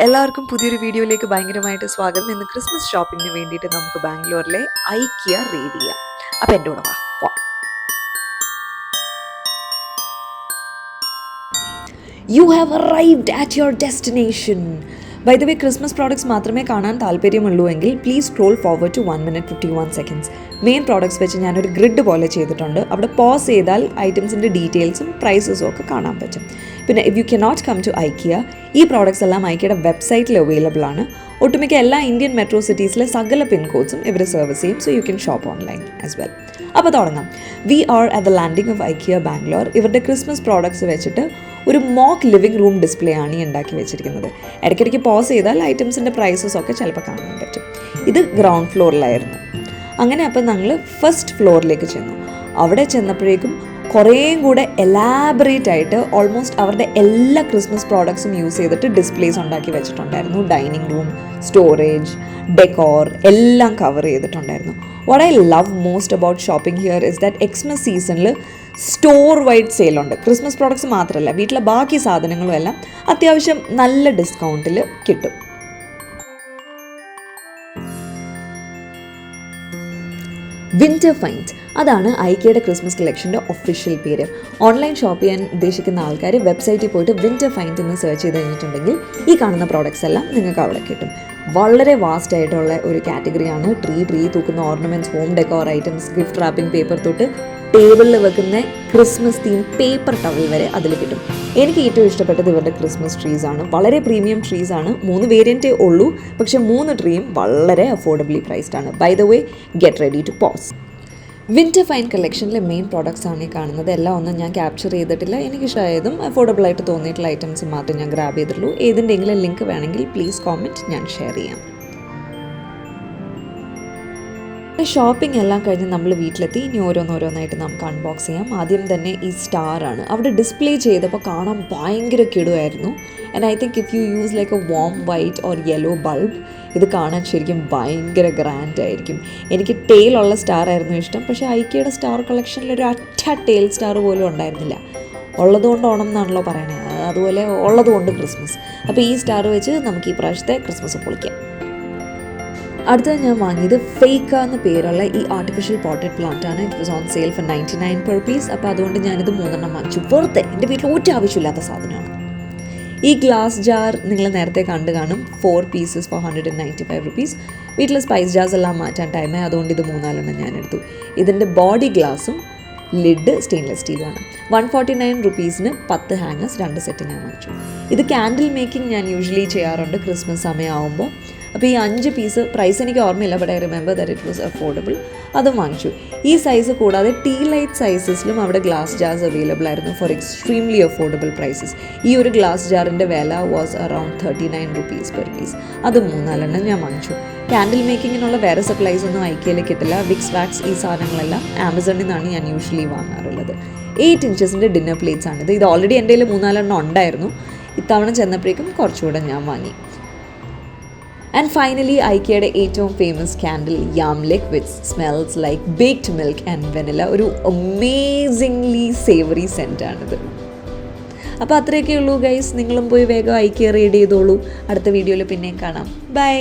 എല്ലാവർക്കും പുതിയൊരു വീഡിയോയിലേക്ക് ഭയങ്കരമായിട്ട് സ്വാഗതം. ഇന്ന് ക്രിസ്മസ് ഷോപ്പിങ്ങിന് വേണ്ടിയിട്ട് നമുക്ക് ബാംഗ്ലൂരിലെ ഐക്കിയ റീഡ് ചെയ്യാം. അപ്പം എൻ്റെ കൂടെ വാ. You have arrived at your destination. By the way, Christmas products മാത്രമേ കാണാൻ താല്പര്യമുള്ളൂ എങ്കിൽ please scroll forward to 1 minute 51 seconds. Main products വെച്ച് ഞാനൊരു ഗ്രിഡ് പോലെ ചെയ്തിട്ടുണ്ട്. അവിടെ പോസ് ചെയ്താൽ ഐറ്റംസിൻ്റെ ഡീറ്റെയിൽസും പ്രൈസസും ഒക്കെ കാണാൻ പറ്റും. പിന്നെ if you cannot come to IKEA, ഈ പ്രോഡക്ട്സ് എല്ലാം ഐക്കിയയുടെ വെബ്സൈറ്റിൽ അവൈലബിൾ ആണ്. ഒട്ടുമിക്ക എല്ലാ ഇന്ത്യൻ മെട്രോ സിറ്റീസിലെ സകല പിൻകോഡ്സും ഇവർ സർവീസ് ചെയ്യും. So you can shop online as well. അപ്പോൾ തുടങ്ങാം. We are at the landing of IKEA Bangalore. ഇവരുടെ ക്രിസ്മസ് പ്രോഡക്ട്സ് വെച്ചിട്ട് ഒരു മോക്ക് ലിവിംഗ് റൂം ഡിസ്പ്ലേ ആണ് ഈ ഉണ്ടാക്കി വെച്ചിരിക്കുന്നത്. ഇടയ്ക്കിടയ്ക്ക് പോസ് ചെയ്താൽ ഐറ്റംസിൻ്റെ പ്രൈസസ് ഒക്കെ ചിലപ്പോൾ കാണാൻ പറ്റും. ഇത് ഗ്രൗണ്ട് ഫ്ലോറിലായിരുന്നു. അങ്ങനെ അപ്പം ഞങ്ങൾ ഫസ്റ്റ് ഫ്ലോറിലേക്ക് ചെന്നു. അവിടെ ചെന്നപ്പോഴേക്കും കുറേയും കൂടെ എലാബറേറ്റ് ആയിട്ട് ഓൾമോസ്റ്റ് അവരുടെ എല്ലാ ക്രിസ്മസ് പ്രോഡക്ട്സും യൂസ് ചെയ്തിട്ട് ഡിസ്പ്ലേസ് ഉണ്ടാക്കി വെച്ചിട്ടുണ്ടായിരുന്നു. ഡൈനിങ് റൂം, സ്റ്റോറേജ്, ഡെക്കോർ എല്ലാം കവർ ചെയ്തിട്ടുണ്ടായിരുന്നു. What I love most about shopping here is that Xmas സീസണിൽ സ്റ്റോർ വൈഡ് സെയിലുണ്ട്. ക്രിസ്മസ് പ്രോഡക്ട്സ് മാത്രമല്ല, വീട്ടിലെ ബാക്കി സാധനങ്ങളും എല്ലാം അത്യാവശ്യം നല്ല ഡിസ്കൗണ്ടിൽ കിട്ടും. വിൻ്റർ ഫൈൻഡ്, അതാണ് ഐക്കിയയുടെ ക്രിസ്മസ് കളക്ഷൻ്റെ ഒഫീഷ്യൽ പേര്. ഓൺലൈൻ ഷോപ്പ് ചെയ്യാൻ ഉദ്ദേശിക്കുന്ന ആൾക്കാർ വെബ്സൈറ്റിൽ പോയിട്ട് വിൻ്റർ ഫൈൻഡ് എന്ന് സെർച്ച് ചെയ്ത് കഴിഞ്ഞിട്ടുണ്ടെങ്കിൽ ഈ കാണുന്ന പ്രോഡക്ട്സ് എല്ലാം നിങ്ങൾക്ക് അവിടെ കിട്ടും. വളരെ വാസ്റ്റ് ആയിട്ടുള്ള ഒരു കാറ്റഗറിയാണ്. ട്രീ തൂക്കുന്ന ornaments, home decor items, gift wrapping paper തൊട്ട് ടേബിളിൽ വെക്കുന്ന ക്രിസ്മസ് തീം പേപ്പർ ടവൽ വരെ അതിൽ കിട്ടും. എനിക്ക് ഏറ്റവും ഇഷ്ടപ്പെട്ടത് ഇവരുടെ ക്രിസ്മസ് ട്രീസ് ആണ്. വളരെ പ്രീമിയം ട്രീസ് ആണ്. 3 വേരിയൻറ്റേ ഉള്ളൂ, പക്ഷേ 3 ട്രീയും വളരെ അഫോർഡബിളി പ്രൈസ്ഡ് ആണ്. By the way, get ready to pose. Winter fine കളക്ഷനിലെ മെയിൻ പ്രോഡക്ട്സ് ആണ് ഈ കാണുന്നത്. എല്ലാം ഒന്നും ഞാൻ ക്യാപ്ചർ ചെയ്തിട്ടില്ല. എനിക്കിഷ്ടമായതും അഫോർഡബിളായിട്ട് തോന്നിയിട്ടുള്ള ഐറ്റംസ് മാത്രമേ ഞാൻ ഗ്രാബ് ചെയ്തിട്ടുള്ളൂ. ഏതിൻ്റെങ്കിലും ലിങ്ക് വേണമെങ്കിൽ പ്ലീസ് കോമെൻറ്റ്, ഞാൻ ഷെയർ ചെയ്യാം. ഷോപ്പിംഗ് എല്ലാം കഴിഞ്ഞ് നമ്മൾ വീട്ടിലെത്തി. ഇനി ഓരോന്നായിട്ട് നമുക്ക് അൺബോക്സ് ചെയ്യാം. ആദ്യം തന്നെ ഈ സ്റ്റാറാണ്. അവിടെ ഡിസ്പ്ലേ ചെയ്തപ്പോൾ കാണാൻ ഭയങ്കര കിടുവായിരുന്നു. And I think if you use like a warm white or yellow bulb, ഇത് കാണാൻ ശരിക്കും ഭയങ്കര ഗ്രാൻഡ് ആയിരിക്കും. എനിക്ക് ടെയിലുള്ള സ്റ്റാർ ആയിരുന്നു ഇഷ്ടം. പക്ഷേ ഐക്കിയയുടെ സ്റ്റാർ കളക്ഷനിൽ ഒരു ടെയിൽ സ്റ്റാർ പോലും ഉണ്ടായിരുന്നില്ല. ഉള്ളതുകൊണ്ട് ഓണം എന്നാണല്ലോ പറയണേ, അതുപോലെ ഉള്ളതുകൊണ്ട് ക്രിസ്മസ്. അപ്പോൾ ഈ സ്റ്റാർ വെച്ച് നമുക്ക് ഈ പ്രാവശ്യത്തെ ക്രിസ്മസ് പൊളിക്കാം. അടുത്തത് ഞാൻ വാങ്ങിയത് ഫേക്ക എന്ന പേരുള്ള ഈ ആർട്ടിഫിഷ്യൽ പോട്ടഡ് പ്ലാന്റ് ആണ്. It was on sale four 99 per piece. അപ്പോൾ അതുകൊണ്ട് ഞാനിത് 3 വാങ്ങിച്ചു. വെറുതെ എൻ്റെ വീട്ടിൽ ഒറ്റ ആവശ്യമില്ലാത്ത സാധനമാണ്. ഈ ഗ്ലാസ് ജാർ നിങ്ങൾ നേരത്തെ കണ്ടു കാണും. 4 pieces for 195 rupees. വീട്ടിൽ സ്പൈസ് ജാർസ് എല്ലാം മാറ്റാൻ ടൈമായി, അതുകൊണ്ട് ഇത് 3-4 ഞാൻ എടുത്തു. ഇതിൻ്റെ ബോഡി ഗ്ലാസും ലിഡ് സ്റ്റെയിൻലെസ് സ്റ്റീലുമാണ്. 149 rupeesന് 10 ഹാങ്ങേഴ്സ് 2 സെറ്റ് ഞാൻ വാങ്ങിച്ചു. ഇത് ക്യാൻഡിൽ മേക്കിംഗ് ഞാൻ യൂഷ്വലി ചെയ്യാറുണ്ട് ക്രിസ്മസ് സമയമാകുമ്പോൾ. അപ്പോൾ ഈ 5 പീസ് പ്രൈസ് എനിക്ക് ഓർമ്മയില്ല, but I remember that it was affordable. അതും വാങ്ങിച്ചു. ഈ സൈസ് കൂടാതെ ടീ ലൈറ്റ് സൈസസിലും അവിടെ ഗ്ലാസ് ജാർസ് അവൈലബിൾ ആയിരുന്നു ഫോർ എക്സ്ട്രീംലി അഫോർഡബിൾ പ്രൈസസ്. ഈ ഒരു ഗ്ലാസ് ജാറിൻ്റെ വില was around 39 rupees per piece. അത് 3-4 ഞാൻ വാങ്ങിച്ചു. ക്യാൻഡിൽ മേക്കിങ്ങിനുള്ള വേറെ സപ്ലൈസ് ഒന്നും ഐക്കിയയിൽ കിട്ടില്ല. വിക്സ് വാക്സ് ഈ സാധനങ്ങളെല്ലാം ആമസോണിൽ നിന്നാണ് ഞാൻ യൂഷ്വലി വാങ്ങാറുള്ളത്. 8 inches ഡിന്നർ പ്ലേറ്റ്സ് ആണിത്. ഇത് ഓൾറെഡി എൻ്റെ കയ്യിൽ 3-4 ഉണ്ടായിരുന്നു. ഇത്തവണ ചെന്നപ്പോഴേക്കും കുറച്ചുകൂടെ ഞാൻ വാങ്ങി. ആൻഡ് ഫൈനലി ഐക്കിയയുടെ ഏറ്റവും ഫേമസ് ക്യാൻഡിൽ യാംലിക്, which smells like baked milk and vanilla. ഒരു അമേസിംഗ്ലി സേവറി സെൻറ്റാണിത്. അപ്പോൾ അത്രയൊക്കെ ഉള്ളൂ ഗൈസ്. നിങ്ങളും പോയി വേഗം ഐക്കിയ റീഡ് ചെയ്തോളൂ. അടുത്ത വീഡിയോയിൽ പിന്നെയും കാണാം. ബൈ.